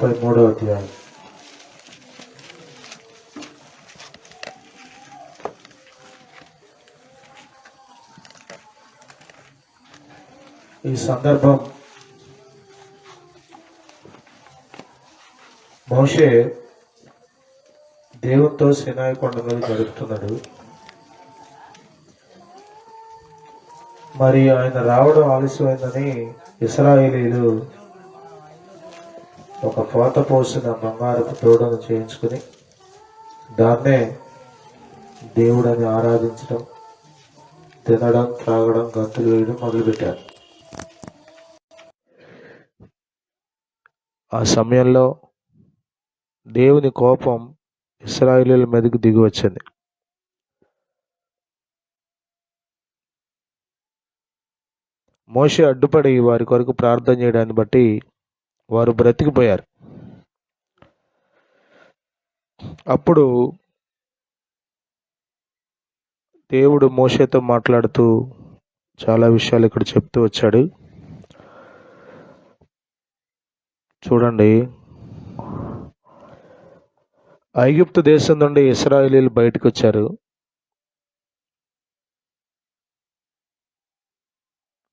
33వ అధ్యాయం. ఈ సందర్భం మోషే దేవునితో సీనాయి కొండ మీద గడుపుతున్నాడు. మరి ఆయన రావడం ఆలస్యమైందని ఇశ్రాయేలీలు ఒక పోత పోసిన బంగారపు తోడను చేయించుకుని దాన్నే దేవుడని ఆరాధించడం, తినడం, త్రాగడం, గంతులు వేయడం మొదలుపెట్టారు. ఆ సమయంలో దేవుని కోపం ఇశ్రాయేలీల మీదకి దిగి వచ్చింది. మోషే అడ్డుపడి వారి కొరకు ప్రార్థన చేయడాన్ని బట్టి వారు బ్రతికిపోయారు. అప్పుడు దేవుడు మోషేతో మాట్లాడుతూ చాలా విషయాలు ఇక్కడ చెప్తూ వచ్చాడు. చూడండి, ఐగుప్తు దేశం నుండి ఇశ్రాయేలీలు బయటకు వచ్చారు.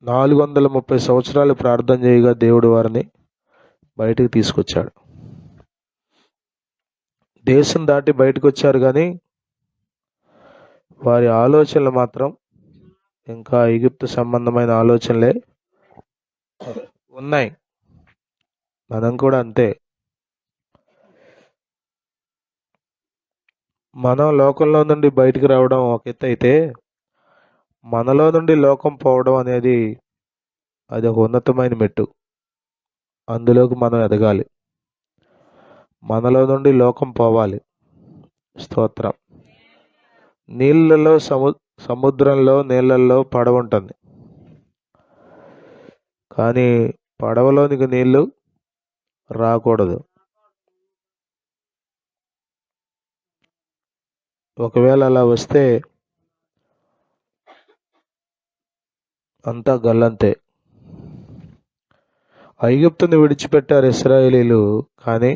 430 సంవత్సరాలు ప్రార్థన చేయగా దేవుడు వారిని బయటకు తీసుకొచ్చాడు. దేశం దాటి బయటకు వచ్చారు, కానీ వారి ఆలోచనలు మాత్రం ఇంకా ఐగుప్తు సంబంధమైన ఆలోచనలే ఉన్నాయి. మనం కూడా అంతే. మనం లోకంలో నుండి బయటికి రావడం ఒక ఎత్తు అయితే, మనలో నుండి లోకం పోవడం అనేది అది ఒక ఉన్నతమైన మెట్టు. అందులోకి మనం ఎదగాలి. మనలో నుండి లోకం పోవాలి. స్తోత్రం. నీళ్ళలో సముద్రంలో నీళ్ళల్లో పడవ ఉంటుంది, కానీ పడవలోనికి నీళ్లు రాకూడదు. ఒకవేళ అలా వస్తే అంతా గల్లంతే. ఐగుప్తుని విడిచిపెట్టారు ఇశ్రాయేలీలు, కానీ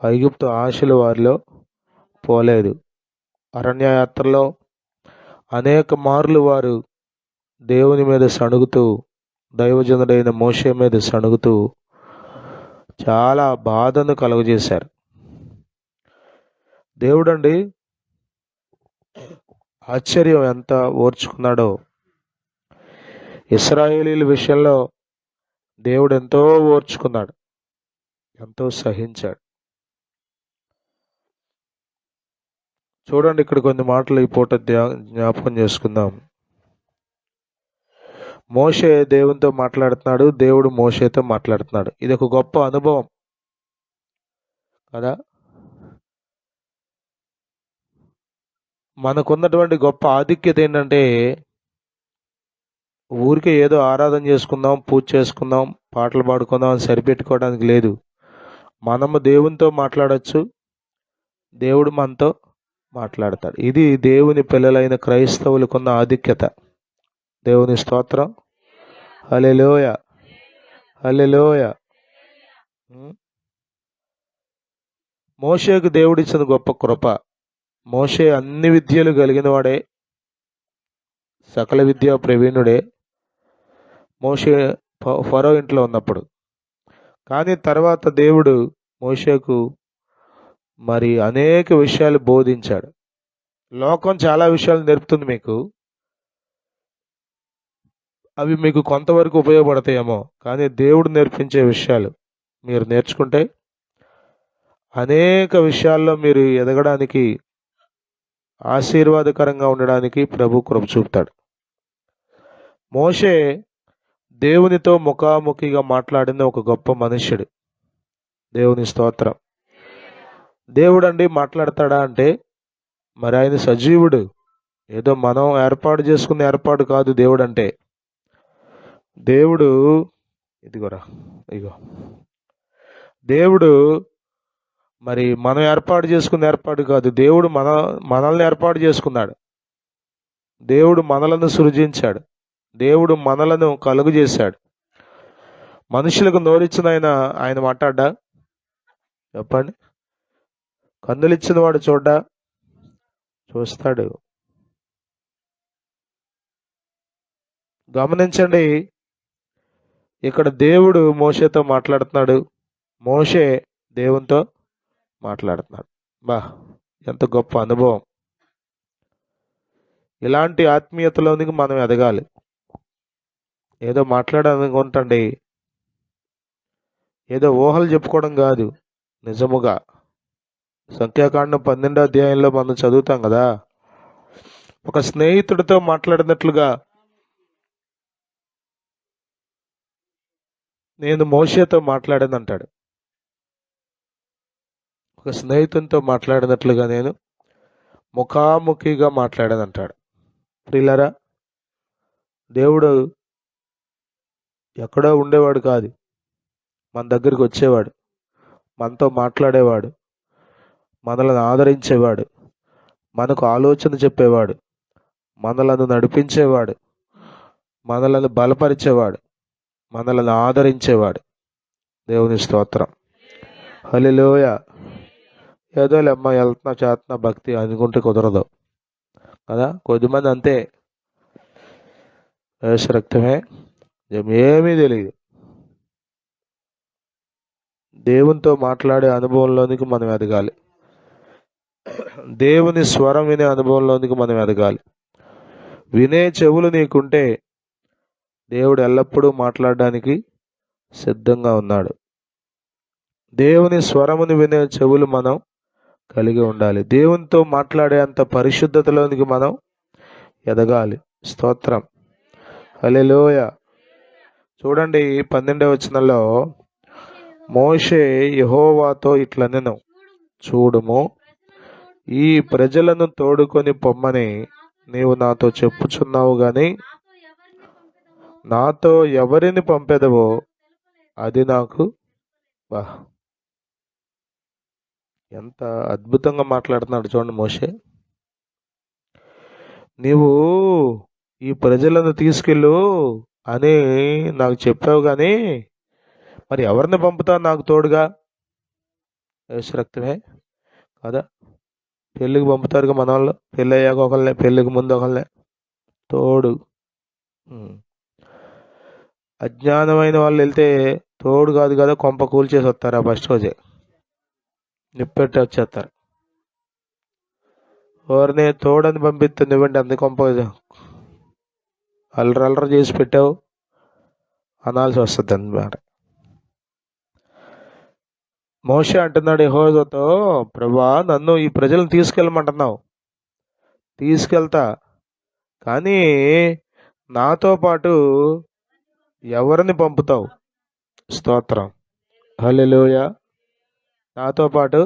ఐగుప్తు ఆశలు వారిలో పోలేదు. అరణ్యయాత్రలో అనేక మార్లు వారు దేవుని మీద సణుగుతూ, దైవజనుడైన మోషే మీద సణుగుతూ చాలా బాధను కలుగజేశారు. దేవుడండి ఆశ్చర్యం ఎంత ఓర్చుకున్నాడో. ఇశ్రాయేలీల విషయంలో దేవుడు ఎంతో ఓర్చుకున్నాడు, ఎంతో సహించాడు. చూడండి, ఇక్కడ కొన్ని మాటలు ఈ పూట జ్ఞాపకం చేసుకుందాం. మోషే దేవునితో మాట్లాడుతున్నాడు, దేవుడు మోషేతో మాట్లాడుతున్నాడు. ఇది ఒక గొప్ప అనుభవం కదా. మనకున్నటువంటి గొప్ప ఆధిక్యత ఏంటంటే, ఊరికే ఏదో ఆరాధన చేసుకుందాం, పూజ చేసుకుందాం, పాటలు పాడుకుందాం అని సరిపెట్టుకోవడానికి లేదు. మనము దేవునితో మాట్లాడచ్చు, దేవుడు మనతో మాట్లాడతాడు. ఇది దేవుని పిల్లలైన క్రైస్తవులకున్న ఆధిక్యత. దేవుని స్తోత్రం. హల్లెలూయ, హల్లెలూయ. మోషేకు దేవుడిచ్చిన గొప్ప కృప. మోషే అన్ని విద్యలు కలిగిన వాడే, సకల విద్యా ప్రవీణుడే మోషే ఫరో ఇంట్లో ఉన్నప్పుడు. కానీ తర్వాత దేవుడు మోషేకు మరి అనేక విషయాలు బోధించాడు. లోకం చాలా విషయాలు నేర్పుతుంది మీకు, అవి మీకు కొంతవరకు ఉపయోగపడతాయేమో, కానీ దేవుడు నేర్పించే విషయాలు మీరు నేర్చుకుంటే అనేక విషయాల్లో మీరు ఎదగడానికి, ఆశీర్వాదకరంగా ఉండడానికి ప్రభు కృప చూపుతాడు. మోషే దేవునితో ముఖాముఖిగా మాట్లాడిన ఒక గొప్ప మనుష్యుడు. దేవుని స్తోత్రం. దేవుడు అండి మాట్లాడతాడా అంటే, మరి ఆయన సజీవుడు. ఏదో మనం ఏర్పాటు చేసుకున్న ఏర్పాటు కాదు దేవుడు అంటే. దేవుడు ఇగో దేవుడు మరి మనం ఏర్పాటు చేసుకున్న ఏర్పాటు కాదు. దేవుడు మనల్ని ఏర్పాటు చేసుకున్నాడు. దేవుడు మనలను సృజించాడు. దేవుడు మనలను కలుగు చేశాడు. మనుషులకు నోరిచ్చిన ఆయన మాట్లాడ్డా? చెప్పండి. కన్నులిచ్చిన వాడు చూడ్డా? చూస్తాడు. గమనించండి, ఇక్కడ దేవుడు మోషేతో మాట్లాడుతున్నాడు, మోషే దేవునితో మాట్లాడుతున్నాడు. బా, ఎంత గొప్ప అనుభవం! ఇలాంటి ఆత్మీయతలోనికి మనం ఎదగాలి. ఏదో మాట్లాడాలనుకుంటండి, ఏదో ఊహలు చెప్పుకోవడం కాదు, నిజముగా. సంఖ్యాకాండం 12వ అధ్యాయంలో మనం చదువుతాం కదా, ఒక స్నేహితుడితో మాట్లాడినట్లుగా నేను మోషేతో మాట్లాడానంటాడు. ఒక స్నేహితునితో మాట్లాడినట్లుగా నేను ముఖాముఖిగా మాట్లాడానంటాడు. ప్రియులారా, దేవుడు ఎక్కడో ఉండేవాడు కాదు, మన దగ్గరికి వచ్చేవాడు, మనతో మాట్లాడేవాడు, మనల్ని ఆదరించేవాడు, మనకు ఆలోచన చెప్పేవాడు, మనలను నడిపించేవాడు, మనలను బలపరిచేవాడు, మనలను ఆదరించేవాడు. దేవుని స్తోత్రం. హల్లెలూయ. ఏదోలే అమ్మ, వెళ్తున్నా చేస్తున్నా భక్తి అనుకుంటే కుదరదు కదా. కొద్దిమంది అంతే, యేసు రక్తమే, ఏమీ తెలియదు. దేవునితో మాట్లాడే అనుభవంలోనికి మనం ఎదగాలి. దేవుని స్వరం వినే అనుభవంలోనికి మనం ఎదగాలి. వినే చెవులు నీకుంటే దేవుడు ఎల్లప్పుడూ మాట్లాడడానికి సిద్ధంగా ఉన్నాడు. దేవుని స్వరమును వినే చెవులు మనం కలిగి ఉండాలి. దేవునితో మాట్లాడే అంత పరిశుద్ధతలోనికి మనం ఎదగాలి. స్తోత్రం. హల్లెలూయ. చూడండి, 12వ వచనంలో మోషే యెహోవాతో ఇట్లనెను, చూడుము, ఈ ప్రజలను తోడుకొని పొమ్మని నీవు నాతో చెప్పుచున్నావు గాని నాతో ఎవరిని పంపెదవో అది నాకు. వా, ఎంత అద్భుతంగా మాట్లాడుతున్నాడు చూడండి మోషే. నీవు ఈ ప్రజలను తీసుకెళ్ళు అని నాకు చెప్పావు కానీ మరి ఎవరిని పంపుతావు నాకు తోడుగా? యేసు రక్తమే కదా. పెళ్ళికి పంపుతారుగా మన వాళ్ళు, పెళ్ళి అయ్యాక ఒకళ్ళనే, పెళ్ళికి ముందు ఒకళ్ళనే తోడు. అజ్ఞానమైన వాళ్ళు వెళ్తే తోడు కాదు కదా, కొంప కూల్చేసి వస్తారు. ఆ ఫస్ట్ రోజే నిప్పెట్టి వచ్చేస్తారు. ఎవరిని తోడని పంపిస్తే నువ్వండి అంత కొంప అల్లరి చేసి పెట్టావు అనాల్సి వస్తుంది అన్నమాట. మోషే అంటున్నాడు యెహోవాతో, ప్రభా, నన్ను ఈ ప్రజలను తీసుకెళ్ళమంటున్నావు, తీసుకెళ్తా, కానీ నాతో పాటు ఎవరిని పంపుతావు? స్తోత్రం. హల్లెలూయ. నాతో పాటు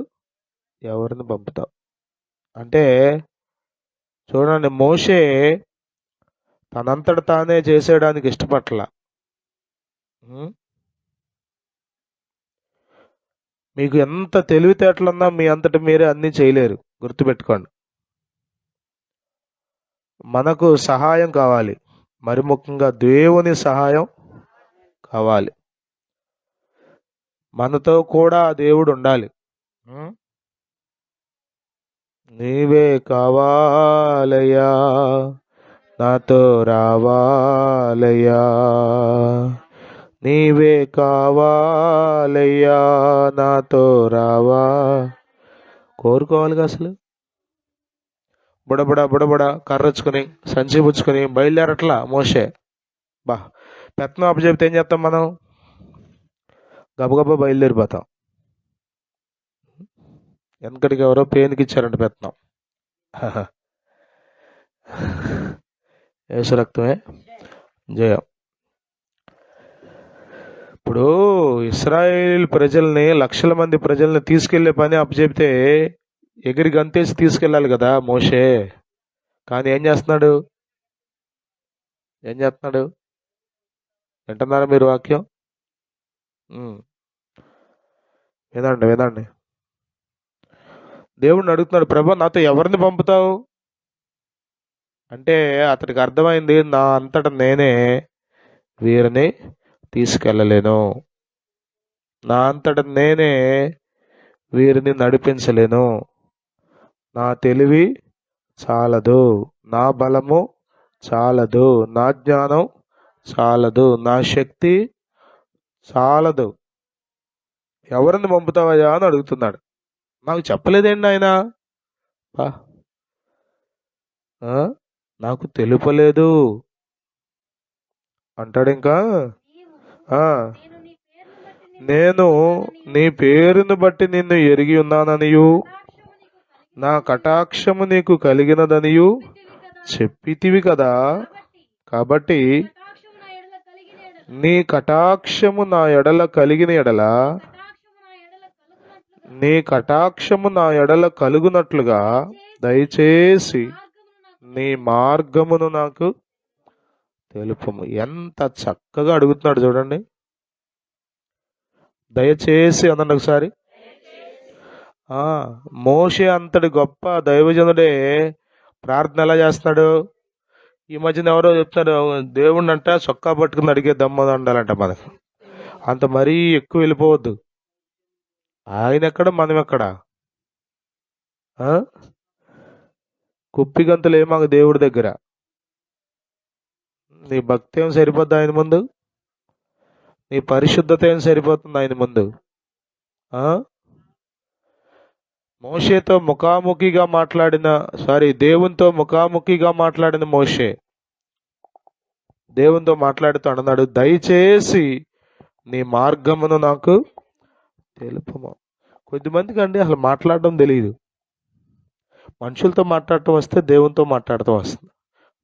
ఎవరిని పంపుతావు అంటే, చూడండి, మోషే తనంతట తానే చేసేయడానికి ఇష్టపట్ల. మీకు ఎంత తెలివితేటలున్నా మీ అంతట మీరే అన్నీ చేయలేరు, గుర్తుపెట్టుకోండి. మనకు సహాయం కావాలి, మరి ముఖ్యంగా దేవుని సహాయం కావాలి. మనతో కూడా దేవుడు ఉండాలి. నీవే కావాలయ్యా, నాతో రావాలయ్యా, నీవే కావాలయ్యా, నాతో రావా. కోరుకోవాలిగా అసలు. బుడబుడ బుడబుడ కర్రొచ్చుకొని సంచి పుచ్చుకొని బయలుదేరట్లా మోషే. బా, పెత్తనం అప్పచెప్తే ఏం చేస్తాం మనం? గబగబా బయలుదేరిపోతాం. వెనకటికి ఎవరో పేనుకి ఇచ్చారంట పెత్తనం. యేసు రక్తమే జయం. ఇప్పుడు ఇశ్రాయేలు ప్రజల్ని, లక్షల మంది ప్రజల్ని తీసుకెళ్లే పని అప్పచెప్తే ఎగిరి గంతేసి తీసుకెళ్ళాలి కదా మోషే. కానీ ఏం చేస్తున్నాడు? వింటున్నారా మీరు వాక్యం? వినండి వినండి. దేవుడిని అడుగుతున్నాడు, ప్రభా, నాతో ఎవరిని పంపుతావు అంటే అతడికి అర్థమైంది, నా అంతటా నేనే వీరిని తీసుకెళ్ళలేను. నా అంతట నేనే వీరిని నడిపించలేను. నా తెలివి చాలదు, నా బలము చాలదు, నా జ్ఞానం చాలదు, నా శక్తి చాలదు. ఎవరిని పంపుతావయ్యా అని అడుగుతున్నాడు. నాకు చెప్పలేదేంటి ఆయన? నాకు తెలుపలేదు అంటాడు. ఇంకా నేను నీ పేరును బట్టి నిన్ను ఎరిగి ఉన్నాననియు నా కటాక్షము నీకు కలిగినదనియు చెప్పితివి కదా. కాబట్టి నీ కటాక్షము నా ఎడల కలిగిన ఎడల నీ కటాక్షము నా ఎడల కలుగునట్లుగా దయచేసి నీ మార్గమును నాకు తెలుపుము. ఎంత చక్కగా అడుగుతున్నాడు చూడండి. దయచేసి అనండి ఒకసారి. మోషే అంతటి గొప్ప దైవజనుడే ప్రార్థన ఎలా చేస్తున్నాడు? ఈ మధ్యన ఎవరో చెప్తారు, దేవుణ్ణి అంట చొక్కా పట్టుకుని అడిగే దమ్మ ఉండాలంట మనకు. అంత మరీ ఎక్కువ వెళ్ళిపోవద్దు. ఆయన ఎక్కడ, మనం ఎక్కడ? కుప్పిగంతులు ఏమాకు దేవుడి దగ్గర. నీ భక్తి ఏం సరిపోద్ది ఆయన ముందు? నీ పరిశుద్ధత ఏం సరిపోతుంది ఆయన ముందు? మోషేతో ముఖాముఖిగా మాట్లాడిన దేవునితో ముఖాముఖిగా మాట్లాడిన మోషే దేవునితో మాట్లాడుతూ అన్నాడు, దయచేసి నీ మార్గమును నాకు తెలుపుము. కొద్దిమందికి అండి అసలు మాట్లాడడం తెలియదు. మనుషులతో మాట్లాడటం వస్తే దేవునితో మాట్లాడటం వస్తుంది,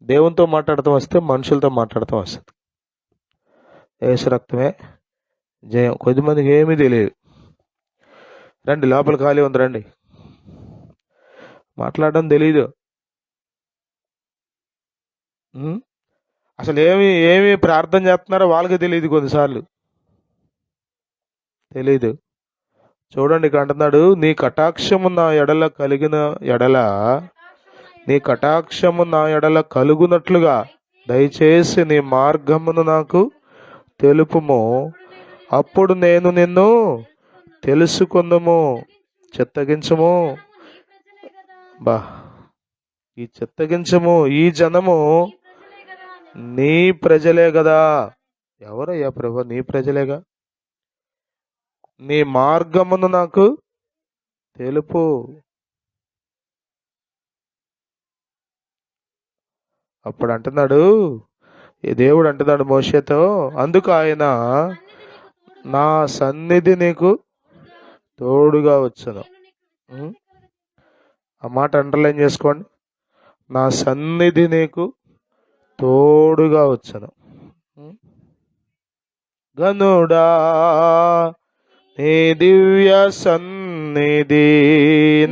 దేవునితో మాట్లాడటం వస్తే మనుషులతో మాట్లాడటం వస్తుంది. యేసు రక్తమే జయం. కొద్దిమందికి ఏమీ తెలియదు. రండి, లోపల ఖాళీ ఉంది, రండి. మాట్లాడడం తెలీదు. అసలు ఏమి ప్రార్థన చేస్తున్నారో వాళ్ళకి తెలియదు, కొన్నిసార్లు తెలీదు. చూడండి, ఇక్కడ అంటున్నాడు, నీ కటాక్షము నా ఎడల కలిగిన ఎడల నీ కటాక్షము నా ఎడల కలుగునట్లుగా దయచేసి నీ మార్గమును నాకు తెలుపుము. అప్పుడు నేను నిన్ను తెలుసుకుందుము. చిత్తగించము. ఈ చిత్తగించము, ఈ జనము నీ ప్రజలే కదా. ఎవరయ్యా ప్రభు? నీ ప్రజలేగా. నీ మార్గమును నాకు తెలుపు. అప్పుడు అంటున్నాడు, ఈ దేవుడు అంటున్నాడు మోషేతో, అందుకు ఆయన నా సన్నిధి నీకు తోడుగా వచ్చును. ఆ మాట అండర్లైన్ చేసుకోండి. నా సన్నిధి నీకు తోడుగా వచ్చును. గనుడా నీ దివ్య సన్నిధి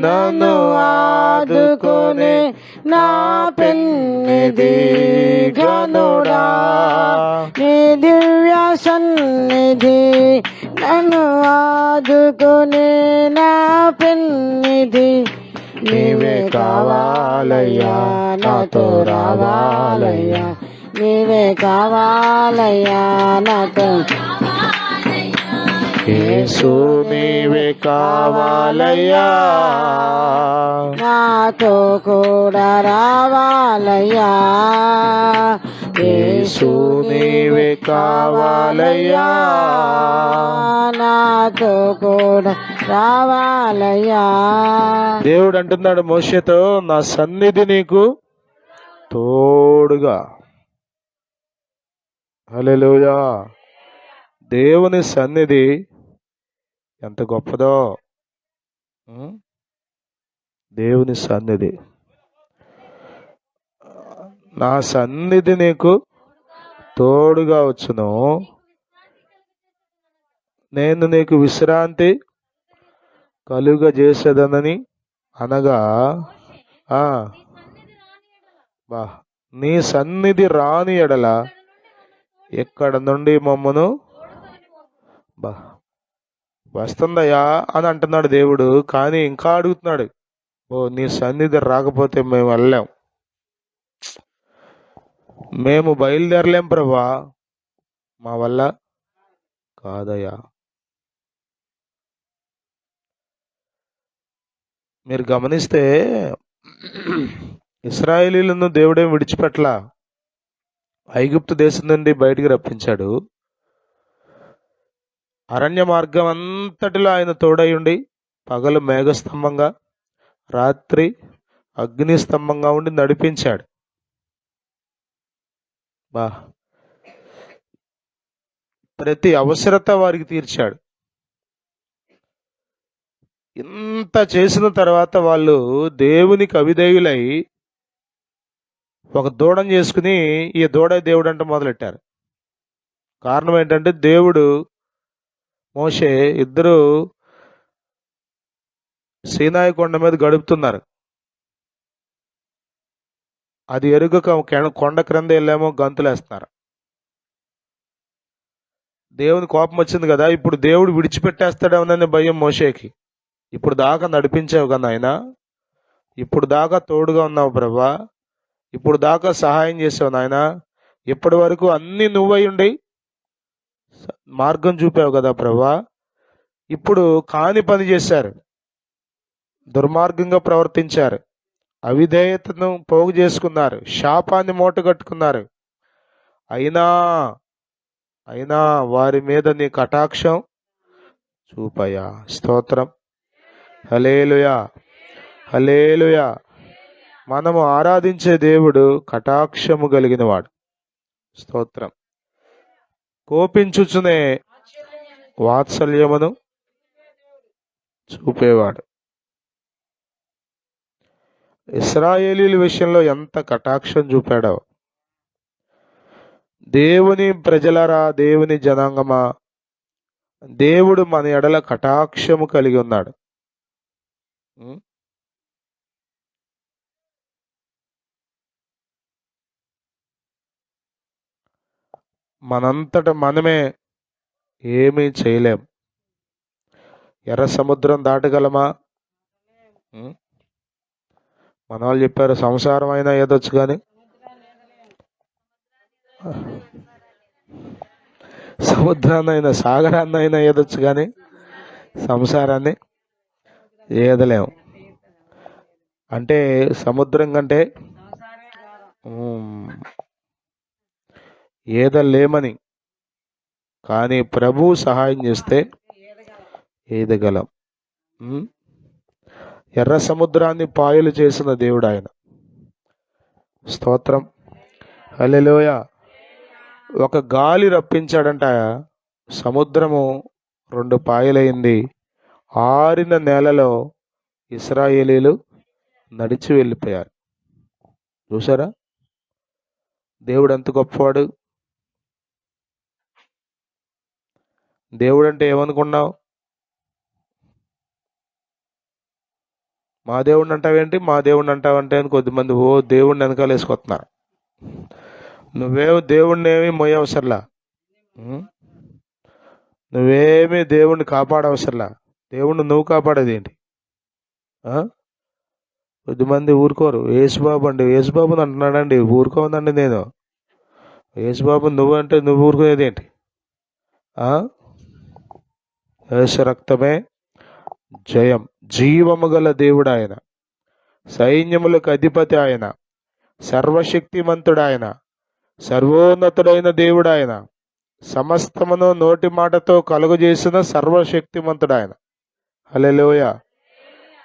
నన్ను ఆదుకొనే నా పెన్నిధి. గనుడా నీ దివ్య సన్నిధి నన్ను ఆదుకొనే నా పెన్నిధి. నీవే కావాలయ్యా, నాతో రావాలయ్యా. నీవే కావాలయ్యా, నాతో. యేసు నీవే కావాలయ్యా, నాతో కూడా రావాలయ్యా. యేసు నీవే కావాలయ్యా, నాతో కూడా రావాలయ్యా. దేవుడు అంటున్నాడు మోషేతో, నా సన్నిధి నీకు తోడుగా. హల్లెలూయా. దేవుని సన్నిధి ఎంత గొప్పదో. దేవుని సన్నిధి, నా సన్నిధి నీకు తోడుగా వచ్చును. నేను నీకు విశ్రాంతి కలుగజేసేదనని అనగా, నీ సన్నిధి రాని ఎడల ఎక్కడ నుండి మమ్మను వస్తుందయ్యా అని అంటున్నాడు దేవుడు. కానీ ఇంకా అడుగుతున్నాడు, నీ సన్నిధి రాకపోతే మేము వెళ్ళలేం, మేము బయలుదేరలేం ప్రభా, మా వల్ల కాదయ్యా. మీరు గమనిస్తే ఇశ్రాయేలీలను దేవుడేం విడిచిపెట్టలా. ఐగుప్తు దేశం నుండి బయటికి రప్పించాడు. అరణ్య మార్గం అంతటిలో ఆయన తోడయుండి పగలు మేఘస్తంభంగా, రాత్రి అగ్నిస్తంభంగా ఉండి నడిపించాడు. బా, ప్రతి అవసరత వారికి తీర్చాడు. ఇంత చేసిన తర్వాత వాళ్ళు దేవునికి అవిధేయులై ఒక దూడను చేసుకుని ఈ దూడ దేవుడు అంటే మొదలెట్టారు. కారణం ఏంటంటే దేవుడు మోషే ఇద్దరు సీనాయి కొండ మీద గడుపుతున్నారు. అది ఎరుగక కొండ క్రింద వెళ్ళేమో గంతులేస్తున్నారు. దేవుని కోపం వచ్చింది కదా, ఇప్పుడు దేవుడు విడిచిపెట్టేస్తాడేమోనని భయం మోషేకి. ఇప్పుడు దాకా నడిపించావు కదా ఆయన, ఇప్పుడు దాకా తోడుగా ఉన్నావు ప్రభా, ఇప్పుడు దాకా సహాయం చేసావు నాయన, ఇప్పటి వరకు అన్ని నువ్వై ఉండి మార్గం చూపావు కదా ప్రభా, ఇప్పుడు కాని పని చేశారు, దుర్మార్గంగా ప్రవర్తించారు, అవిధేయతను పోగు చేసుకున్నారు, శాపాన్ని మూటగట్టుకున్నారు. అయినా వారి మీద నీ కటాక్షం చూపయ్యా. స్తోత్రం. హల్లెలూయా, హల్లెలూయా. మనము ఆరాధించే దేవుడు కటాక్షము కలిగిన వాడు. స్తోత్రం. కోపించుచునే వాత్సల్యమును చూపేవాడు. ఇశ్రాయేలీల విషయంలో ఎంత కటాక్షం చూపాడో. దేవుని ప్రజలరా, దేవుని జనాంగమా, దేవుడు మన ఎడల కటాక్షము కలిగి ఉన్నాడు. మనంతట మనమే ఏమీ చేయలేం. ఎర్ర సముద్రం దాటగలమా? మన వాళ్ళు చెప్పారు సంసారం అయినా ఏదొచ్చు కానీ సముద్రాన్నైనా సాగరాన్నైనా ఏదొచ్చు కానీ సంసారాన్ని ఏదలేము. అంటే సముద్రం కంటే ఏదలేమని, కానీ ప్రభు సహాయం చేస్తే ఏదగలం. ఎర్ర సముద్రాన్ని పాయలు చేసిన దేవుడు ఆయన. స్తోత్రం. హల్లెలూయా. ఒక గాలి రప్పించాడంట, సముద్రము 2 పాయలైంది. ఆరిన నేలలో ఇశ్రాయేలీలు నడిచి వెళ్ళిపోయారు. చూసారా దేవుడు ఎంత గొప్పవాడు. దేవుడు అంటే ఏమనుకున్నావు? మా దేవుడిని అంటావేంటి, మా దేవుడిని అంటావంటే అని కొద్దిమంది దేవుడిని వెనకాల వేసుకొస్తున్నారు. నువ్వేమో దేవుడిని ఏమి మోయవసరలా, నువ్వేమీ దేవుణ్ణి కాపాడవసరలా. దేవుణ్ణి నువ్వు కాపాడేది ఏంటి? కొద్దిమంది ఊరుకోరు. యేసుబాబు అండి, యేసుబాబుని అంటున్నాడండి, ఊరుకోందండి. నేను యేసుబాబు నువ్వు అంటే నువ్వు ఊరుకునేది ఏంటి? యేసు రక్తమే జయం. జీవము గల దేవుడు ఆయన, సైన్యములకు అధిపతి ఆయన, సర్వశక్తిమంతుడు ఆయన, సర్వోన్నతుడైన దేవుడు ఆయన, సమస్తమును నోటి మాటతో కలుగజేసిన సర్వశక్తిమంతుడు ఆయన. హల్లెలూయా,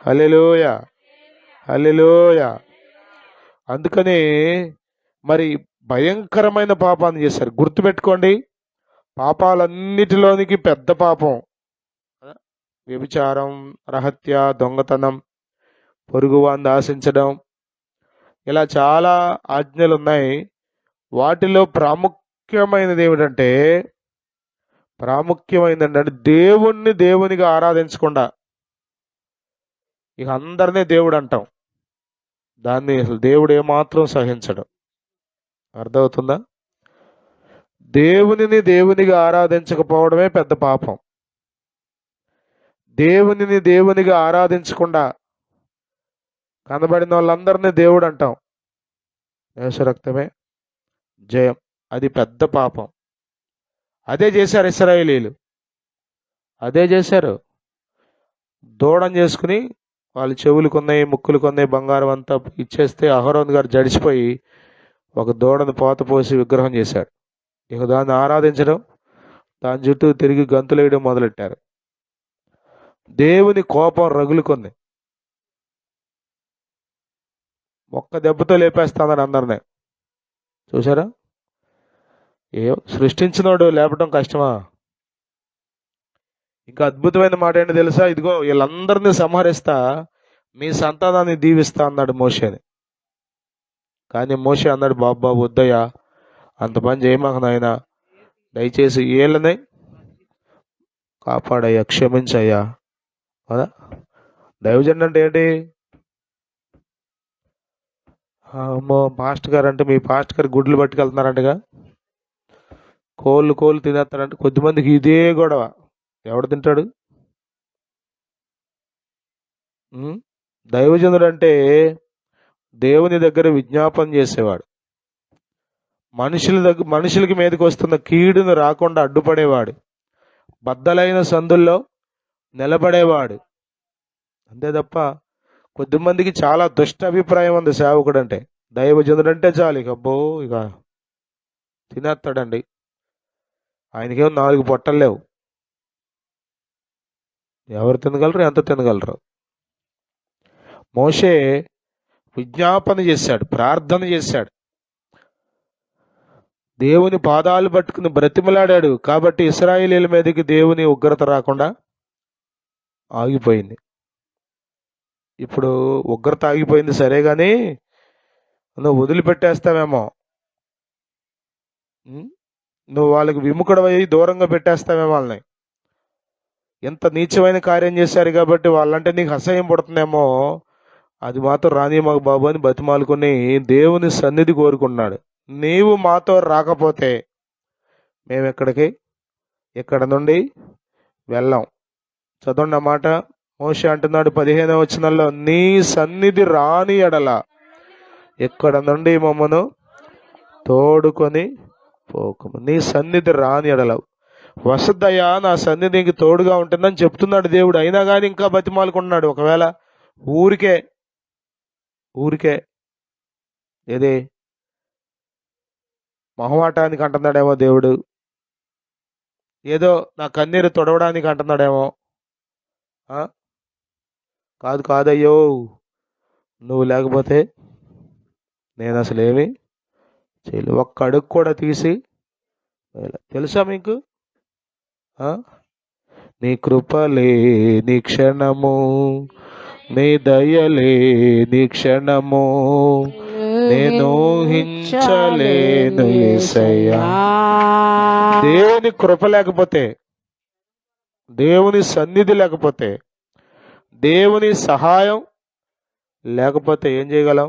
హల్లెలూయా, హల్లెలూయా. అందుకని మరి భయంకరమైన పాపాన్ని చేశారు. గుర్తుపెట్టుకోండి, పాపాలన్నిటిలోనికి పెద్ద పాపం వ్యభిచారం, రహత్య, దొంగతనం, పొరుగువాన్ని ఆశించడం, ఇలా చాలా ఆజ్ఞలు ఉన్నాయి. వాటిలో ప్రాముఖ్యమైనది ఏమిటంటే దేవునిగా ఆరాధించకుండా ఇక అందరినీ దేవుడు అంటాం. దాన్ని అసలు దేవుడు ఏమాత్రం సహించడు. అర్థమవుతుందా? దేవునిగా ఆరాధించకపోవడమే పెద్ద పాపం. దేవునిగా ఆరాధించకుండా కనబడిన వాళ్ళందరినీ దేవుడు అంటాం. యేసు రక్తమే జయం. అది పెద్ద పాపం. అదే చేశారు ఇశ్రాయేలీలు. అదే చేశారు. దూడం చేసుకుని వాళ్ళు చెవులు కొన్నాయి, ముక్కులు కొన్నాయి, బంగారం అంతా ఇచ్చేస్తే అహరోన్ గారు జడిసిపోయి ఒక దూడను పోత పోసి విగ్రహం చేశాడు. ఇక దాన్ని ఆరాధించడం, దాని చుట్టూ తిరిగి గంతులేయడం మొదలెట్టారు. దేవుని కోపం రగులుకుంది. ఒక్క దెబ్బతో లేపేస్తానని అందరినీ. చూసారా? సృష్టించినోడు లేపటం కష్టమా? ఇంకా అద్భుతమైన మాట ఏంటి తెలుసా? ఇదిగో వీళ్ళందరినీ సంహరిస్తా, మీ సంతానాన్ని దీవిస్తా అన్నాడు మోషేని. కానీ మోషే అన్నాడు, బాబా వద్దయ్యా, అంత పని చేయమాక నాయన, దయచేసి వీళ్ళని కాపాడయ్యా, క్షమించయ్యా. కదా, దైవజన్ అంటే ఏంటి? పాస్ట్ గారు అంటే మీ పాస్ట్ గారు గుడ్లు పట్టుకెళ్తున్నారంటగా, కోళ్ళు తినేస్తారంటే. కొద్దిమందికి ఇదే గొడవ. ఎవడు తింటాడు? దైవజనుడు అంటే దేవుని దగ్గర విజ్ఞాపన చేసేవాడు. మనుషులకి మీదకి వస్తున్న కీడును రాకుండా అడ్డుపడేవాడు. బద్దలైన సందుల్లో నిలబడేవాడు. అంతే తప్ప కొద్దిమందికి చాలా దుష్ట అభిప్రాయం ఉంది సేవకుడు అంటే. దైవజనుడు అంటే చాలు ఇక అబ్బో, ఇక తినేస్తాడండి. ఆయనకేమో 4 పొట్టలు లేవు. ఎవరు తినగలరు? ఎంత తినగలరు? మోషే విజ్ఞాపన చేశాడు, ప్రార్థన చేశాడు, దేవుని పాదాలు పట్టుకుని బ్రతిమలాడాడు. కాబట్టి ఇశ్రాయేలీయుల మీదకి దేవుని ఉగ్రత రాకుండా ఆగిపోయింది. ఇప్పుడు ఉగ్రత ఆగిపోయింది సరే, కానీ నువ్వు వదిలిపెట్టేస్తావేమో, నువ్వు వాళ్ళకి విముఖుడవై దూరంగా పెట్టేస్తావేమో వాళ్ళని. ఎంత నీచమైన కార్యం చేశారు కాబట్టి వాళ్ళంటే నీకు అసహ్యం పడుతుందేమో. అది మాత్రం రాని మాకు బాబు అని బతిమాలుకుని దేవుని సన్నిధి కోరుకున్నాడు. నీవు మాతో రాకపోతే మేము ఇక్కడ నుండి వెళ్ళాం. చదవండి అన్నమాట. మోషే అంటున్నాడు 15వ వచనంలో, నీ సన్నిధి రాని ఎడల ఇక్కడ నుండి మమ్మను తోడుకొని పోకము. నీ సన్నిధి రాని ఎడల, వసద్దయ్యా నా సన్నిధికి తోడుగా ఉంటుందని చెప్తున్నాడు దేవుడు. అయినా కానీ ఇంకా బతిమాలుకుంటున్నాడు. ఒకవేళ ఊరికే ఏది మొహమాటానికి అంటున్నాడేమో దేవుడు, ఏదో నా కన్నీరు తొడవడానికి అంటున్నాడేమో. కాదయ్యో, నువ్వు లేకపోతే నేను అసలు ఏమి చేయలేదు. ఒక్క అడుగు కూడా తీసి తెలుసా మీకు? నీ కృపలే నీ క్షణము, నీ దయలే నీ క్షణము, నేను ఊహించలేను యేసయ్యా. దేవుని కృప లేకపోతే, దేవుని సన్నిధి లేకపోతే, దేవుని సహాయం లేకపోతే ఏం చేయగలం?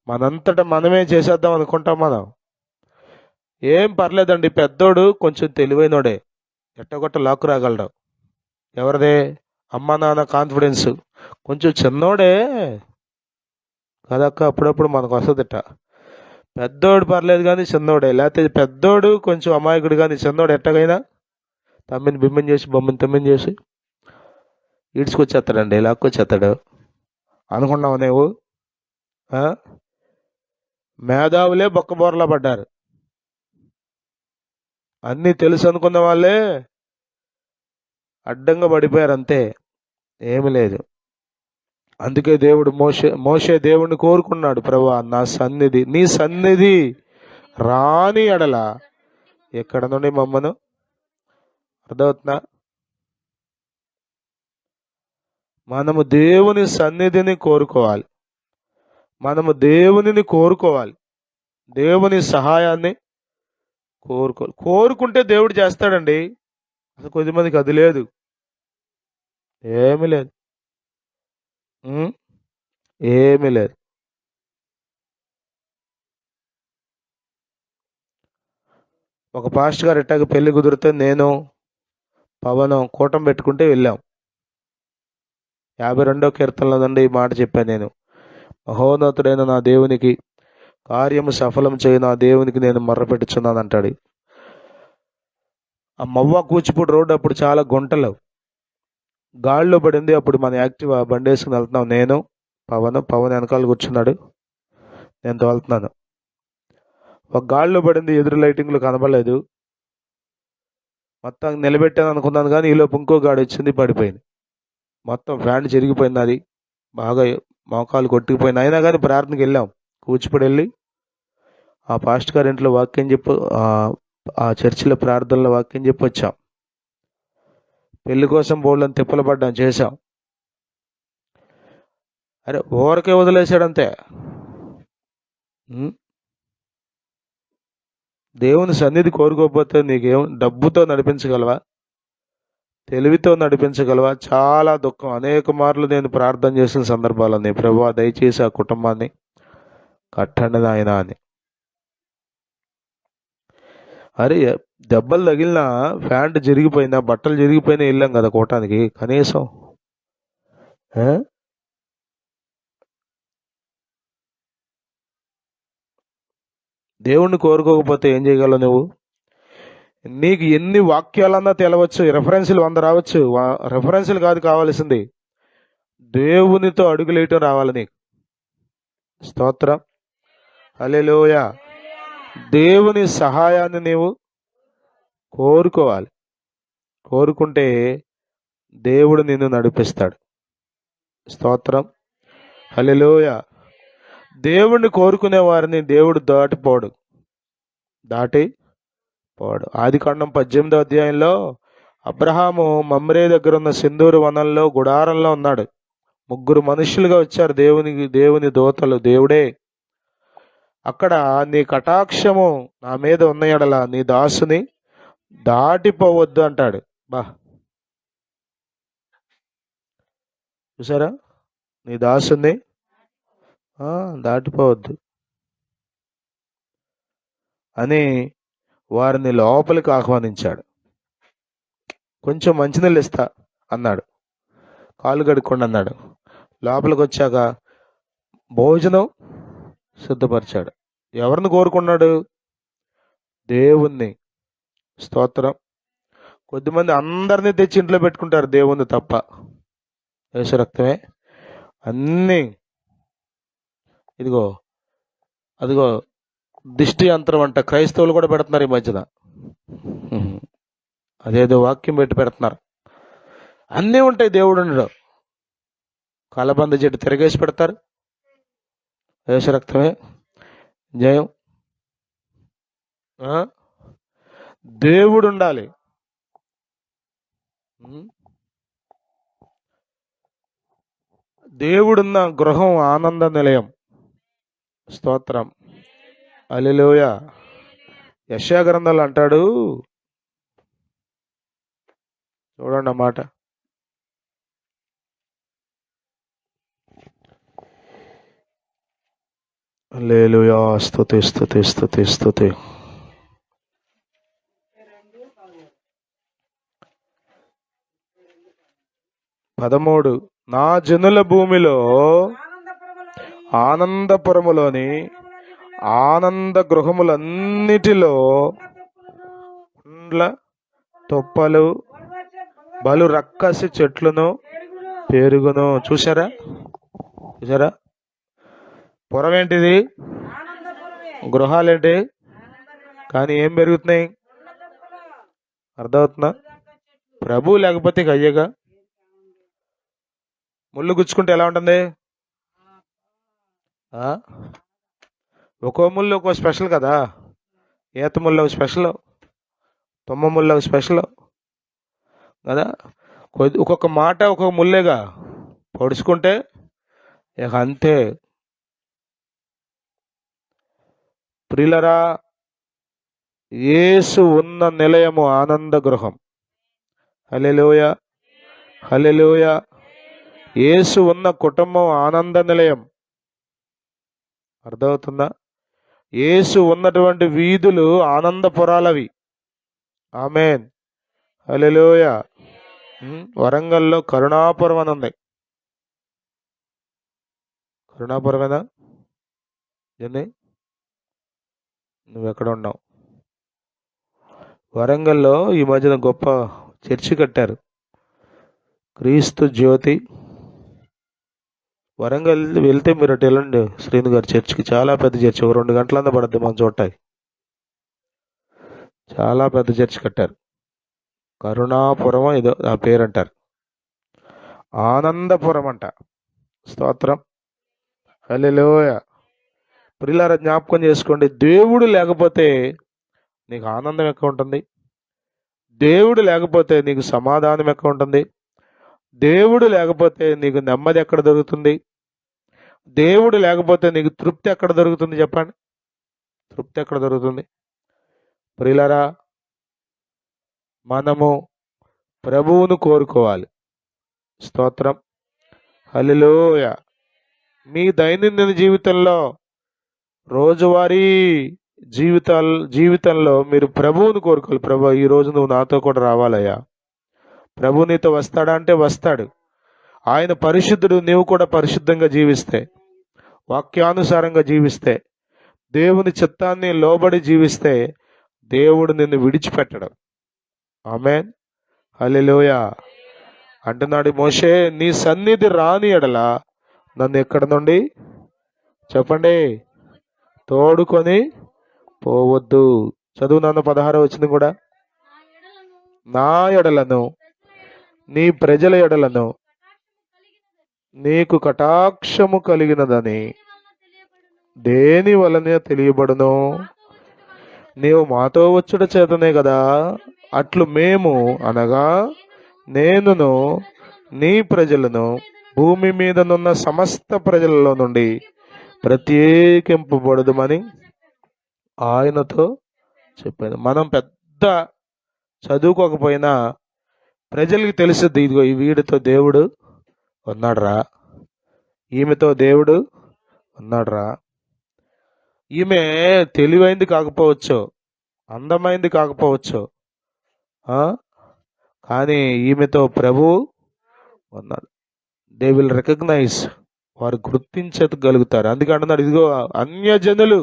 మనంతటా మనమే చేసేద్దాం అనుకుంటాం. మనం ఏం పర్లేదండి. పెద్దోడు కొంచెం తెలివైనోడే, ఎట్టగొట్ట లాక్కు రాగలడు. ఎవరిదే? అమ్మ నాన్న కాన్ఫిడెన్స్. కొంచెం చిన్నోడే కదక్క, అప్పుడప్పుడు మనకు వస్తుందిట. పెద్దోడు పర్లేదు కానీ చిన్నోడే, లేకపోతే పెద్దోడు కొంచెం అమాయకుడు కానీ చిన్నోడు ఎట్టగైనా తమ్మిని బిమ్మని చేసి బొమ్మని తమ్మిని చేసి ఈడ్చుకొచ్చేస్తాడండి, లాక్కొచ్చేస్తాడు. అనుకున్నావు నువ్వు? మేధావులే బొక్కబోర్లా పడ్డారు. అన్నీ తెలుసు అనుకున్న వాళ్ళే అడ్డంగా పడిపోయారు. అంతే, ఏమి లేదు. అందుకే దేవుడు మోషే దేవుడిని కోరుకున్నాడు, ప్రభువా నా సన్నిధి, నీ సన్నిధి రాని ఎడల ఎక్కడ నుండి మమ్మను. అర్థమవుతుందా? మనము దేవుని సన్నిధిని కోరుకోవాలి, మనము దేవునిని కోరుకోవాలి, దేవుని సహాయాన్ని కోరుకుంటే దేవుడు చేస్తాడండి. అసలు కొద్దిమందికి అది లేదు, ఏమీ లేదు, ఏమీ లేదు. ఒక పాస్టర్ గారు ఎట్టాగ పెళ్లి కుదిరితే నేను పవనం కూటం పెట్టుకుంటే వెళ్ళాం. 52వ కీర్తనలో నుండి ఈ మాట చెప్పాను నేను. మహోన్నతుడైన నా దేవునికి కార్యము సఫలం చేయి, నా దేవునికి నేను మొర్రపెట్టుచున్నాను అంటాడు. ఆ మవ్వ కూచిపూడి రోడ్డు అప్పుడు చాలా గుంటలు, గాల్లో పడింది. అప్పుడు మన యాక్టివా బండి వేసుకుని వెళ్తున్నాం, నేను పవన్ వెనకాల కూర్చున్నాడు, నేను తోలుతున్నాను. ఒక గాల్లో పడింది, ఎదురు లైటింగ్లు కనబడలేదు. మొత్తం నిలబెట్టాను అనుకున్నాను, కానీ ఈలోపు ఇంకో గాడి వచ్చింది, పడిపోయింది. మొత్తం ఫ్యాంట్ చెరిగిపోయింది, అది బాగా మోకాలు కొట్టుకుపోయింది. అయినా కానీ ప్రార్థనకి వెళ్ళాం, కూచిపూడి వెళ్ళి ఆ పాస్ట్ గారి ఇంట్లో వాక్యం చెప్పు, ఆ చర్చిలో ప్రార్థనలో వాక్యం చెప్పి వచ్చాం. పెళ్లి కోసం బోళ్ళని తిప్పలు పడ్డాం, చేశాం. అరే ఊరకే వదిలేశాడంతే. దేవుని సన్నిధి కోరుకోకపోతే నీకేం డబ్బుతో నడిపించగలవా, తెలివితో నడిపించగలవా? చాలా దుఃఖం. అనేక మార్లు నేను ప్రార్థన చేసిన సందర్భాలన్నీ, ప్రభువా దయచేసి ఆ కుటుంబాన్ని కట్టండి నాయనా అని. అరే దెబ్బలు తగిలినా, ప్యాంటు జరిగిపోయినా, బట్టలు జరిగిపోయినా వెళ్ళాం కదా కోటానికి కనీసం. దేవుణ్ణి కోరుకోకపోతే ఏం చేయగలవు నువ్వు? నీకు ఎన్ని వాక్యాలన్నా తెలవచ్చు, రెఫరెన్సులు 100 రావచ్చు. రెఫరెన్సులు కాదు కావాల్సింది, దేవునితో అడుగులేయటం రావాలి నీకు. స్తోత్రం, హల్లెలూయా. దేవుని సహాయాన్ని నీవు కోరుకోవాలి. కోరుకుంటే దేవుడు నిన్ను నడిపిస్తాడు. స్తోత్రం, హల్లెలూయా. దేవుణ్ణి కోరుకునే వారిని దేవుడు దాటిపోడు. ఆదికాండం 18వ అధ్యాయంలో అబ్రహాము మమ్రే దగ్గర ఉన్న సింధూరు వనంలో గుడారంలో ఉన్నాడు. 3 మనుషులుగా వచ్చారు, దేవుని దూతలు. దేవుడే అక్కడ, నీ కటాక్షము నా మీద ఉన్న ఎడల నీ దాసుని దాటిపోవద్దు అంటాడు. చూసారా, నీ దాసుని దాటిపోవద్దు అని వారిని లోపలికి ఆహ్వానించాడు. కొంచెం మంచినీళ్ళు ఇస్తా అన్నాడు, కాలు కడుక్కోండి అన్నాడు. లోపలికి వచ్చాక భోజనం సిద్ధపరిచాడు. ఎవరిని కోరుకున్నాడు? దేవుణ్ణి. స్తోత్రం. కొద్దిమంది అందరినీ తెచ్చి ఇంట్లో పెట్టుకుంటారు, దేవుణ్ణి తప్ప. యేసు రక్తమే అన్నీ. అదిగో దిష్టి యంత్రం అంట, క్రైస్తవులు కూడా పెడుతున్నారు ఈ మధ్యన. అదేదో వాక్యం పెడుతున్నారు. అన్నీ ఉంటాయి దేవుడు ఉండడం. కలబంద చెట్టు తిరగేసి పెడతారు. యేసు రక్తమే జయం. దేవుడు ఉండాలి. దేవుడున్న గృహం ఆనంద నిలయం. స్తోత్రం, హల్లెలూయా. యెషయా గ్రంథంలో అంటాడు, చూడండి అన్నమాట, హల్లెలూయా. స్తుతి స్తుతి స్తుతి స్తుతి. 13, నా జనుల భూమిలో ఆనందపురములోని ఆనంద గృహములన్నిటిలో ఉండ్ల తొప్పలు బలు రక్కసి చెట్లును పెరుగును. చూసారా, పురం ఏంటిది? గృహాలేంటి? కానీ ఏం పెరుగుతున్నాయి? అర్థమవుతుందా? ప్రభు లేకపోతే అయ్యేగా. ముళ్ళు గుచ్చుకుంటే ఎలా ఉంటుంది? ఒక్కో ముళ్ళు ఒక్కో స్పెషల్ కదా. ఈత ముళ్ళు ఒక స్పెషల్, తుమ్మ ముళ్ళు ఒక స్పెషల్ కదా. ఒక్కొక్క మాట ఒక్కొక్క ముళ్ళేగా, పొడుచుకుంటే ఇక అంతే. ప్రియులరా, యేసు ఉన్న నిలయము ఆనంద గృహం. హల్లెలూయా, హల్లెలూయా. యేసు ఉన్న కుటుంబం ఆనంద నిలయం. అర్థమవుతుందా? యేసు ఉన్నటువంటి వీధులు ఆనందపురాలవి. ఆమేన్, హల్లెలూయా. వరంగల్లో కరుణాపురం అని ఉంది. కరుణాపురమేనా? నువ్వెక్కడ ఉన్నావు? వరంగల్లో ఈ మధ్యన గొప్ప చర్చి కట్టారు, క్రీస్తు జ్యోతి. వరంగల్ వెళ్తే మీరు అటు వెళ్ళండి శ్రీను గారి చర్చికి, చాలా పెద్ద చర్చి, 2 గంటలన్నా పడద్దు మనం చూడటానికి. చాలా పెద్ద చర్చి కట్టారు, కరుణాపురం ఏదో ఆ పేరు అంటారు, ఆనందపురం అంట. స్తోత్రం, హల్లెలూయా. ప్రియులారా, జ్ఞాపకం చేసుకోండి, దేవుడు లేకపోతే నీకు ఆనందం ఎక్కడ ఉంటుంది? దేవుడు లేకపోతే నీకు సమాధానం ఎక్కడ ఉంటుంది? దేవుడు లేకపోతే నీకు నెమ్మది ఎక్కడ దొరుకుతుంది? దేవుడు లేకపోతే నీకు తృప్తి ఎక్కడ దొరుకుతుంది? చెప్పండి, తృప్తి ఎక్కడ దొరుకుతుంది? ప్రియులారా, మనము ప్రభువును కోరుకోవాలి. స్తోత్రం, హల్లెలూయా. మీ దైనందిన జీవితంలో, రోజువారీ జీవితంలో మీరు ప్రభువును కోరుకోవాలి. ప్రభు, ఈ రోజు నువ్వు నాతో కూడా రావాలయ్యా. ప్రభు నీతో వస్తాడా అంటే వస్తాడు. ఆయన పరిశుద్ధుడు. నీవు కూడా పరిశుద్ధంగా జీవిస్తే, వాక్యానుసారంగా జీవిస్తే, దేవుని చిత్తాన్ని లోబడి జీవిస్తే దేవుడు నిన్ను విడిచిపెట్టడు. ఆమేన్, హల్లెలూయా. అంటున్నాడు మోషే, నీ సన్నిధి రాని ఎడల నన్ను ఎక్కడ నుండి చెప్పండి తోడుకొని పోవద్దు. చదువు నాన్న 16 వచ్చింది కూడా. నా ఎడలను, నీ ప్రజల ఎడలను నీకు కటాక్షము కలిగినదని దేని వలన తెలియబడును? నీవు మాతో వచ్చుట చేతనే కదా. అట్లు మేము, అనగా నేనును నీ ప్రజలను భూమి మీదనున్న సమస్త ప్రజలలో నుండి ప్రత్యేకింపబడదుమని ఆయనతో చెప్పాను. మనం పెద్ద చదువుకోకపోయినా ప్రజలకి తెలుస్తుంది, ఇదిగో ఈ వీడితో దేవుడు ఉన్నాడురా, ఈమెతో దేవుడు ఉన్నాడురా. ఈమె తెలివైంది కాకపోవచ్చు, అందమైంది కాకపోవచ్చు, కానీ ఈమెతో ప్రభువు ఉన్నాడు. దే విల్ రికగ్నైజ్, వారు గుర్తించగలుగుతారు. అందుకే అంటున్నాడు, ఇదిగో అన్యజనులు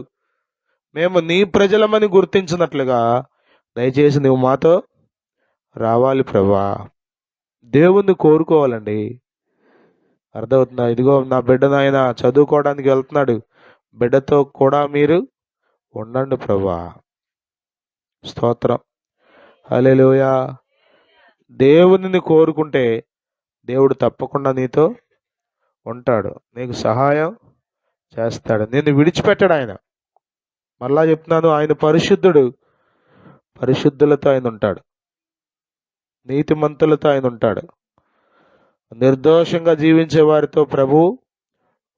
మేము నీ ప్రజలమని గుర్తించినట్లుగా దయచేసి నువ్వు మాతో రావాలి ప్రభా. దేవుణ్ణి కోరుకోవాలండి. అర్థమవుతుందా? ఇదిగో నా బిడ్డను ఆయన చదువుకోవడానికి వెళ్తున్నాడు, బిడ్డతో కూడా మీరు ఉండండి ప్రభా. స్తోత్రం, హల్లెలూయా. దేవునిని కోరుకుంటే దేవుడు తప్పకుండా నీతో ఉంటాడు, నీకు సహాయం చేస్తాడు, నిన్ను విడిచిపెట్టాడు ఆయన. మళ్ళా చెప్తున్నాను, ఆయన పరిశుద్ధుడు. పరిశుద్ధులతో ఆయన ఉంటాడు, నీతిమంతులతో ఆయన ఉంటాడు, నిర్దోషంగా జీవించే వారితో ప్రభు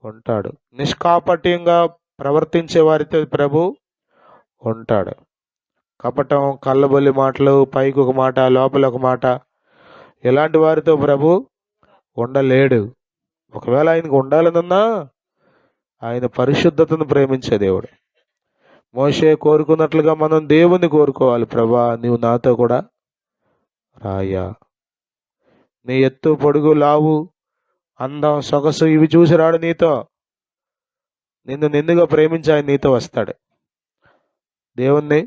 ఉంటాడు, నిష్కాపట్యంగా ప్రవర్తించే వారితో ప్రభు ఉంటాడు. కపటం, కళ్ళబొల్లి మాటలు, పైకి ఒక మాట లోపల ఒక మాట, ఇలాంటి వారితో ప్రభు ఉండలేడు. ఒకవేళ ఆయనకు ఉండాలనున్నా ఆయన పరిశుద్ధతను ప్రేమించే దేవుడు. మోషే కోరుకున్నట్లుగా మనం దేవుని కోరుకోవాలి. ప్రభా, నీవు నాతో కూడా రాయా. నీ ఎత్తు, పొడుగు, లావు, అందం, సొగసు ఇవి చూసి రాడు నీతో. నిన్ను నిండుగా ప్రేమించి ఆయన నీతో వస్తాడు. దేవుణ్ణి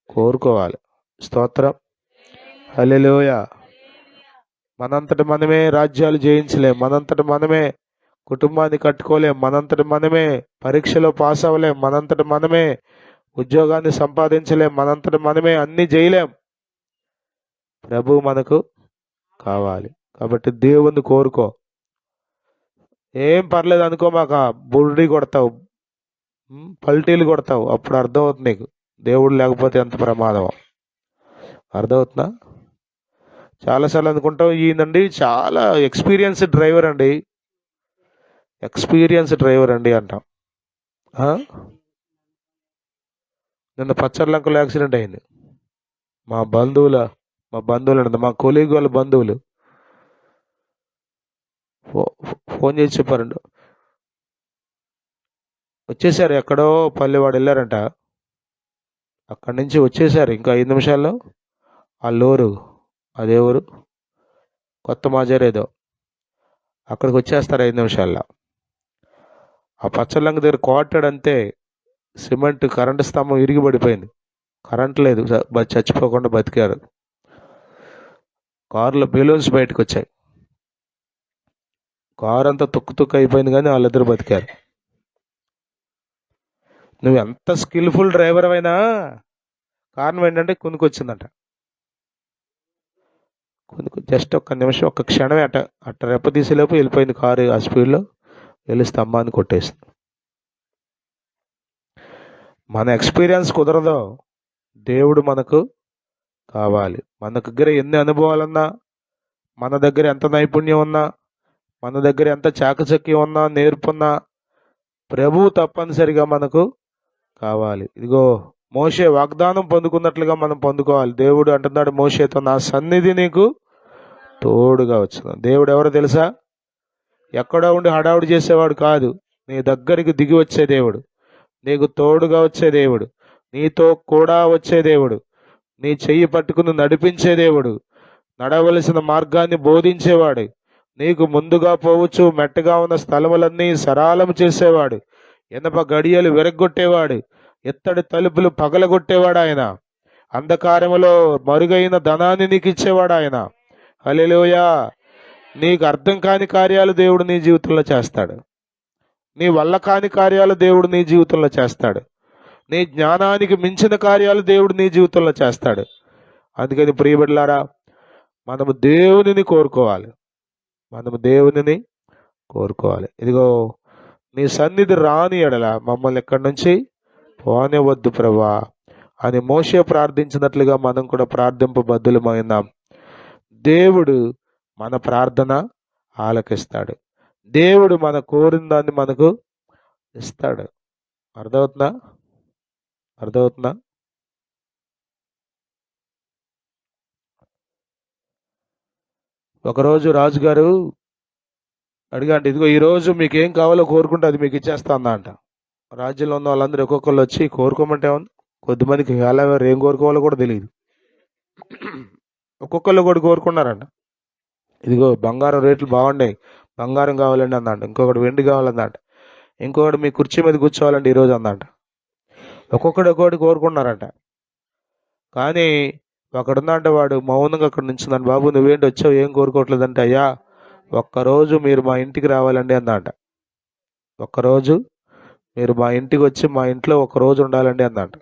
కోరుకోవాలి. స్తోత్రం, హల్లెలూయా. మనంతట మనమే రాజ్యాలు జయించలేం, మనంతట మనమే కుటుంబాన్ని కట్టుకోలేం, మనంతట మనమే పరీక్షలో పాస్ అవ్వలేం, మనంతట మనమే ఉద్యోగాన్ని సంపాదించలేం, మనంతట మనమే అన్ని చేయలేం. ప్రభు మనకు కావాలి. కాబట్టి దేవుణ్ణి కోరుకో. ఏం పర్లేదు అనుకోమాక, బుర్డి కొడతావు, పల్టీలు కొడతావు, అప్పుడు అర్థమవుతుంది నీకు దేవుడు లేకపోతే ఎంత ప్రమాదం. అర్థమవుతుందా? చాలాసార్లు అనుకుంటాం, ఈయనండి చాలా ఎక్స్పీరియన్స్డ్ డ్రైవర్ అండి, ఎక్స్పీరియన్స్డ్ డ్రైవర్ అండి అంటాం. నిన్న పచ్చర్లంకలో యాక్సిడెంట్ అయింది. మా బంధువులు అంటే మా కొలీగ్ వాళ్ళ బంధువులు ఫోన్ చేసి చెప్పారండి, వచ్చేసారు, ఎక్కడో పల్లెవాడు వెళ్ళారంట, అక్కడి నుంచి వచ్చేసారు ఇంకా 5 నిమిషాల్లో. ఆ లోరు, అదే ఊరు, కొత్త మాజారేదో, అక్కడికి వచ్చేస్తారు 5 నిమిషాల్లో. ఆ పచ్చలంక దగ్గర కోటాడంతే సిమెంట్ కరెంటు స్తంభం ఇరిగి పడిపోయింది. కరెంట్ లేదు, చచ్చిపోకుండా బతికారు. కారులో బెలూన్స్ బయటకు వచ్చాయి. కారు అంతా తుక్కు అయిపోయింది, కానీ వాళ్ళిద్దరు బతికారు. నువ్వు ఎంత స్కిల్ఫుల్ డ్రైవర్ అయినా కారణం ఏంటంటే కొనుక్కొచ్చిందంట. జస్ట్ ఒక్క నిమిషం, ఒక్క క్షణమే అట్ట రెప్ప తీసేలోపు వెళ్ళిపోయింది కారు. ఆ స్పీడ్లో వెళ్ళి స్తంభాన్ని కొట్టేసింది. మన ఎక్స్పీరియన్స్ కుదరదో, దేవుడు మనకు కావాలి. మన దగ్గర ఎన్ని అనుభవాలున్నా, మన దగ్గర ఎంత నైపుణ్యం ఉన్నా, మన దగ్గర ఎంత చాకచక్యం ఉన్నా, నేర్పున్నా, ప్రభువు తప్పనిసరిగా మనకు కావాలి. ఇదిగో మోషే వాగ్దానం పొందుకున్నట్లుగా మనం పొందుకోవాలి. దేవుడు అంటున్నాడు మోషేతో, నా సన్నిధి నీకు తోడుగా వచ్చిన. దేవుడు ఎవరో తెలుసా? ఎక్కడో ఉండి హడావుడి చేసేవాడు కాదు. నీ దగ్గరికి దిగి వచ్చే దేవుడు, నీకు తోడుగా వచ్చే దేవుడు, నీతో కూడా వచ్చే దేవుడు, నీ చెయ్యి పట్టుకుని నడిపించే దేవుడు, నడవలసిన మార్గాన్ని బోధించేవాడు, నీకు ముందుగా పోవచ్చు మెట్టగా ఉన్న స్థలములన్నీ సరాలం చేసేవాడు, ఇనప గడియలు విరగొట్టేవాడు, ఎత్తడి తలుపులు పగలగొట్టేవాడు ఆయన, అంధకారములో మరుగైన ధనాన్ని నీకు ఇచ్చేవాడు ఆయన. హల్లెలూయా. నీకు అర్థం కాని కార్యాలు దేవుడు నీ జీవితంలో చేస్తాడు. నీ వల్ల కాని కార్యాలు దేవుడు నీ జీవితంలో చేస్తాడు. నీ జ్ఞానానికి మించిన కార్యాలు దేవుడు నీ జీవితంలో చేస్తాడు. అందుకని ప్రియబిడ్డలారా, మనము దేవునిని కోరుకోవాలి. మనము దేవునిని కోరుకోవాలి. ఇదిగో నీ సన్నిధి రాని ఎడల మమ్మల్ని ఎక్కడి నుంచి పోనివద్దు ప్రభా అని మోషే ప్రార్థించినట్లుగా మనం కూడా ప్రార్థింపబద్ధులమైనాం. దేవుడు మన ప్రార్థన ఆలకిస్తాడు. దేవుడు మన కోరిన దాన్ని మనకు ఇస్తాడు. అర్థమవుతుందా? అర్థమవుతుందా? ఒకరోజు రాజుగారు అడిగంటే, ఇదిగో ఈరోజు మీకు ఏం కావాలో కోరుకుంటే అది మీకు ఇచ్చేస్తా అన్నా అంట. రాజ్యంలో ఉన్న వాళ్ళందరూ ఒక్కొక్కళ్ళు వచ్చి కోరుకోమంటే కొద్దిమందికి ఎవరు ఏం కోరుకోవాలో కూడా తెలియదు. ఒక్కొక్కళ్ళు కూడా కోరుకున్నారంట. ఇదిగో బంగారం రేట్లు బాగున్నాయి, బంగారం కావాలండి అందంట. ఇంకొకటి వెండి కావాలందంట. ఇంకొకటి మీ కుర్చీ మీద కూర్చోవాలండి ఈరోజు అందంట. ఒక్కొక్కటి కోరుకున్నారంట. కానీ ఒకడుందంటే వాడు మౌనంగా అక్కడ నుంచిందంట. బాబు నువ్వేంటి వచ్చావు, ఏం కోరుకోవట్లేదంటే, అయ్యా ఒక్కరోజు మీరు మా ఇంటికి రావాలండి అందంట. ఒక్కరోజు మీరు మా ఇంటికి వచ్చి మా ఇంట్లో ఒక్కరోజు ఉండాలండి అందంట.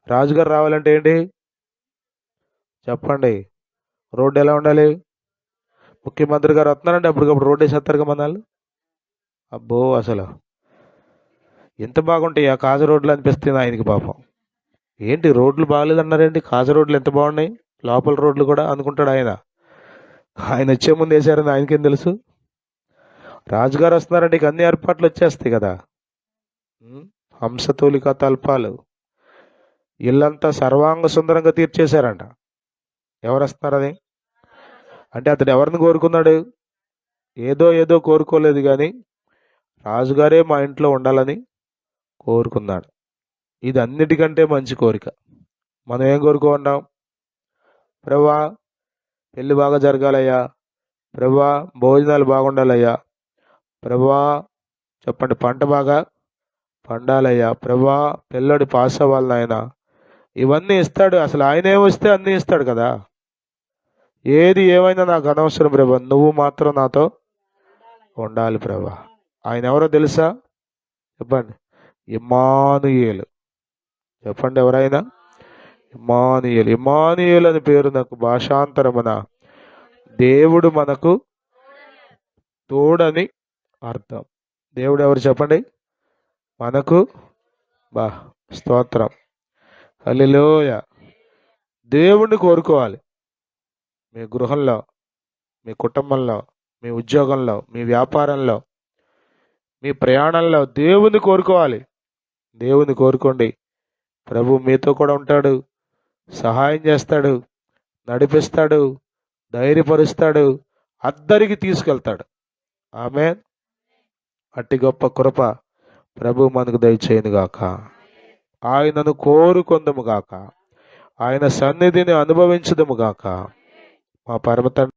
రాజుగారు రావాలంటే ఏంటి చెప్పండి? రోడ్డు ఎలా ఉండాలి? ముఖ్యమంత్రి గారు వస్తున్నారంటే అప్పటికప్పుడు రోడ్డు వేసేస్తారుగా మనాలు. అబ్బో అసలు ఎంత బాగుంటాయి ఆ కాజు రోడ్లు అనిపిస్తుంది ఆయనకి పాపం. ఏంటి రోడ్లు బాగాలేదన్నారేంటి, కాజు రోడ్లు ఎంత బాగున్నాయి, లోపల రోడ్లు కూడా అనుకుంటాడు ఆయన. ఆయన వచ్చే ముందు వేసారని ఆయనకేం తెలుసు? రాజుగారు వస్తున్నారంటే ఇక అన్ని ఏర్పాట్లు వచ్చేస్తాయి కదా. హంసతూలిక తల్పాలు, ఇల్లంతా సర్వాంగ సుందరంగా తీర్చేశారంట. ఎవరు వస్తున్నారని అంటే అతడు ఎవరిని కోరుకున్నాడు? ఏదో కోరుకోలేదు, కానీ రాజుగారే మా ఇంట్లో ఉండాలని కోరుకున్నాడు. ఇది అన్నిటికంటే మంచి కోరిక. మనం ఏం కోరుకున్నాం? ప్రభువా పెళ్ళి బాగా జరగాలయ్యా, ప్రభువా భోజనాలు బాగుండాలయ్యా, ప్రభువా చెప్పండి పంట బాగా పండాలయ్యా, ప్రభువా పిల్లడి పాస్ అవ్వాలి నాయన. ఇవన్నీ ఇస్తాడు. అసలు ఆయన ఏమొస్తే అన్నీ ఇస్తాడు కదా. ఏది ఏమైనా నాకు అనవసరం ప్రభా, నువ్వు మాత్రం నాతో ఉండాలి ప్రభా. ఆయన ఎవరో తెలుసా? చెప్పండి. ఇమ్మానుయేలు. చెప్పండి ఎవరైనా. ఇమ్మానుయేలు. ఇమ్మానుయేలు అని పేరు నాకు భాషాంతరమున దేవుడు మనకు తోడని అర్థం. దేవుడు ఎవరు చెప్పండి? మనకు స్తోత్రం. హల్లెలూయా. దేవుణ్ణి కోరుకోవాలి. మీ గృహంలో, మీ కుటుంబంలో, మీ ఉద్యోగంలో, మీ వ్యాపారంలో, మీ ప్రయాణంలో దేవుని కోరుకోవాలి. దేవుని కోరుకోండి. ప్రభు మీతో కూడా ఉంటాడు, సహాయం చేస్తాడు, నడిపిస్తాడు, ధైర్యపరుస్తాడు, అద్దరికి తీసుకెళ్తాడు. ఆమేన్. అట్టి గొప్ప కృప ప్రభు మనకు దయచేయను గాక. ఆయనను కోరుకొందుము గాక, ఆయన సన్నిధిని అనుభవించుదుము గాక. మా పరమ తండ్రి